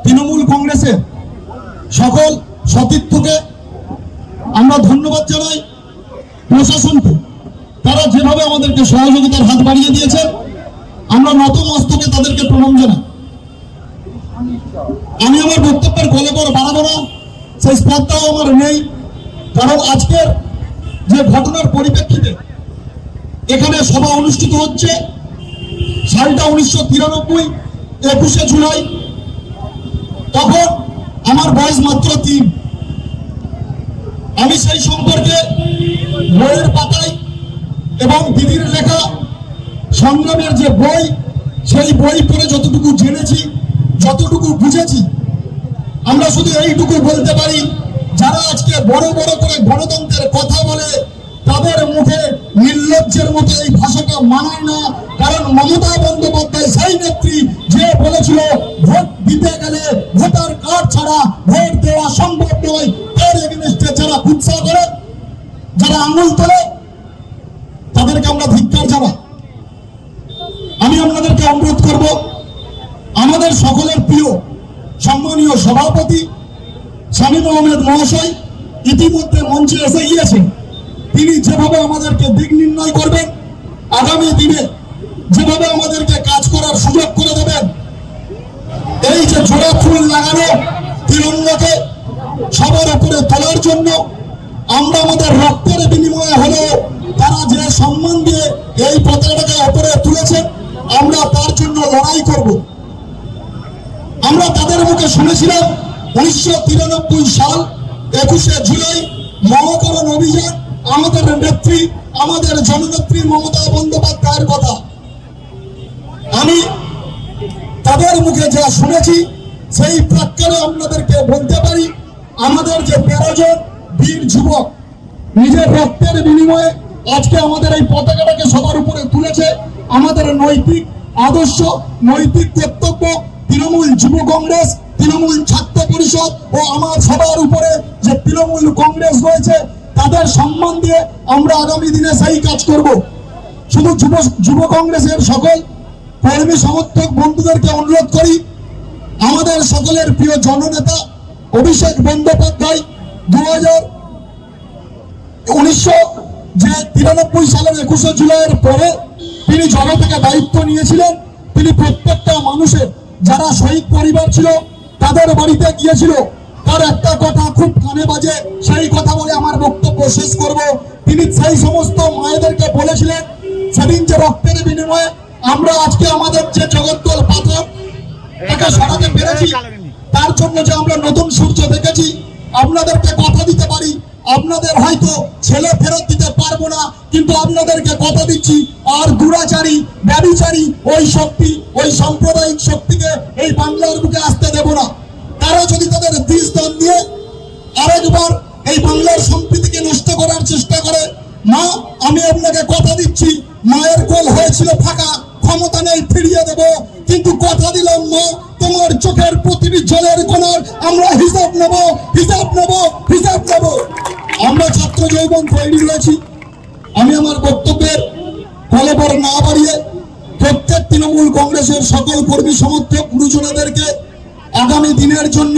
তৃণমূল কংগ্রেসের সকল সতীর্থকে আমরা ধন্যবাদ জানাই। প্রশাসনকে তারা যেভাবে আমাদেরকে সহযোগিতার হাত বাড়িয়ে দিয়েছেন, আমরা নত মস্তকে তাদেরকে প্রণাম জানাই। আমি আমার বক্তব্যের গল্পের বাড়াবো না, সেই স্পর্ধাও আমার নেই, কারণ আজকের যে ঘটনার পরিপ্রেক্ষিতে এখানে সভা অনুষ্ঠিত হচ্ছে, সালটা 1993, 21শে জুলাই। তখন আমার বয়স মাত্র 3। আমি সেই সম্পর্কে বইয়ের পাতায় এবং দিদির লেখা সংগ্রামের যে বই, সেই বই পড়ে যতটুকু জেনেছি, যতটুকু বুঝেছি, আমরা শুধু এইটুকু বলতে পারি, যারা আজকে বড় বড় করে গণতন্ত্রের কথা বলে তাদের মুখে নির্লজ্জের মতো এই ভাষাটা মানায় না। কারণ মমতা বন্দ্যোপাধ্যায় সেই নেত্রী যে বলেছিল ভোট দিতে গেলে ভোটার কার্ড ছাড়া ভোট দেওয়া সম্ভব নয়। এর এগেইনস্টে যারা কুৎসা করে, যারা আঙুল তোলে, তাদেরকে আমরা ধিক্কার জানাই। আমি আপনাদেরকে অনুরোধ করব, আমাদের সকলের প্রিয় সম্মানীয় সভাপতি শামীম আহমেদ মহাশয় ইতিমধ্যে মঞ্চে এসে গিয়েছেন। তিনি যেভাবে আমাদেরকে দিক নির্ণয় করবেন, আগামী দিনে যেভাবে আমাদেরকে কাজ করার সুযোগ করে দেবেন, এই যে জোড়া ফুল লাগানো তিরঙ্গাকে সবার উপরে তোলার জন্য, আমরা আমাদের রক্তের বিনিময়ে হলেও তারা যে সম্মান দিয়ে এই পতাকাটাকে উপরে তুলেছেন, আমরা তার জন্য লড়াই করব। আমরা তাদের মুখে শুনেছিলাম 1993 সাল 21শে জুলাই মহাকরণ অভিযান, আমাদের নেত্রী, আমাদের জননেত্রী মমতা বন্দ্যোপাধ্যায়ের কথা। আমি তাদের মুখে যা শুনেছি, সেই প্রেক্ষাপটে আপনাদেরকে বলতে পারি, আমাদের যে 13 জন বীর যুবক নিজের রক্তের বিনিময়ে আজকে আমাদের এই পতাকাটাকে সবার উপরে তুলেছে, আমাদের নৈতিক আদর্শ, নৈতিক কর্তব্য তৃণমূল যুব কংগ্রেস, তৃণমূল ছাত্র পরিষদ ও আমার সবার উপরে যে তৃণমূল কংগ্রেস রয়েছে, তাদের সম্মান দিয়ে আমরা আগামী দিনে সেই কাজ করব। শুধু যুব কংগ্রেসের সকল কর্মী সমর্থক বন্ধুদেরকে অনুরোধ করি, আমাদের সকলের প্রিয় জননেতা অভিষেক বন্দ্যোপাধ্যায় 1993 সালের 21শে জুলাইয়ের পরে তিনি জবে থেকে দায়িত্ব নিয়েছিলেন। তিনি প্রত্যেকটা মানুষের যারা শহীদ পরিবার ছিল তাদের বাড়িতে গিয়েছিল। তার একটা কথা খুব কানে বাজে, সেই কথা বলে আমার বক্তব্য শেষ করব। তিনি সেই সমস্ত মায়েদেরকে বলেছিলেন, সেদিন যে রক্তের বিনিময়ে আমরা আজকে আমাদের যে জগদ্দল পাথর তাকে সরাতে পেরেছি, তার জন্য যে আমরা নতুন সূর্য দেখেছি, আপনাদেরকে কথা দিতে পারি, আপনাদের হয়তো ছেলে ফেরত দিতে পারবো না, কিন্তু আপনাদেরকে কথা দিচ্ছি, আর দুরাচারী ব্যভিচারী ওই শক্তি, ওই সাম্প্রদায়িক শক্তিকে এই বাংলার বুকে আসতে দেব না। তারা যদি তাদের বীজ দান দিয়ে আরেকবার এই বাংলার সম্প্রীতিকে নষ্ট করার চেষ্টা করে, মা আমি আপনাকে কথা দিচ্ছি, মায়ের কোল হয়েছিল ফাঁকা, ক্ষমতা নেই ফিরিয়ে দেব, কিন্তু কথা দিলাম মা, তোমার চোখের প্রতিটি জলের কোণার আমরা হিসাব নেব, হিসাব নেব, হিসাব নেব। আমরা ছাত্র যৌবন তৈরি রয়েছি। আমি আমার বক্তব্যের কলবর না বাড়িয়ে প্রত্যেক তৃণমূল কংগ্রেসের সকল কর্মী সমর্থক গুরুজনদেরকে আগামী দিনের জন্য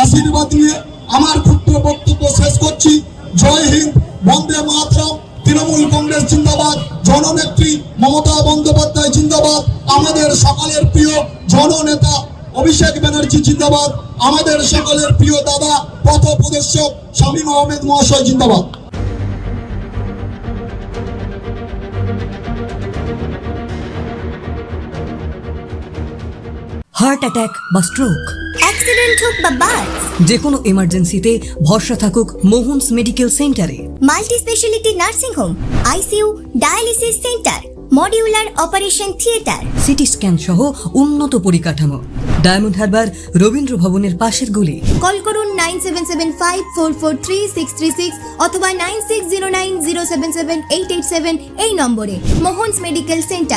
আশীর্বাদ নিয়ে আমার ক্ষুদ্র বক্তব্য শেষ করছি। জয় হিন্দ, বন্দে মাতরম, তৃণমূল কংগ্রেস জিন্দাবাদ, জননেত্রী মমতা বন্দ্যোপাধ্যায় জিন্দাবাদ, আমাদের সকলের প্রিয় জননেতা অভিষেক ব্যানার্জি জিন্দাবাদ, আমাদের সকলের প্রিয় দাদা পথ প্রদর্শক শামীম আহমেদ মহাশয় জিন্দাবাদ। হার্ট অ্যাটাক বা স্ট্রোক, অ্যাক্সিডেন্ট হোক বা বাস, যে কোনো এমার্জেন্সিতে ভরসা থাকুক মোহনস মেডিকেল সেন্টারে। Multi speciality nursing home, ICU, dialysis centre, modular operation theatre, CT scan সহ উন্নত পরিকাঠামো। ডায়মন্ড হারবার রবীন্দ্র ভবনের পাশের গলি। কল করুন 9775443636 অথবা 9609077887 এই নম্বরে। Mohan's medical centre,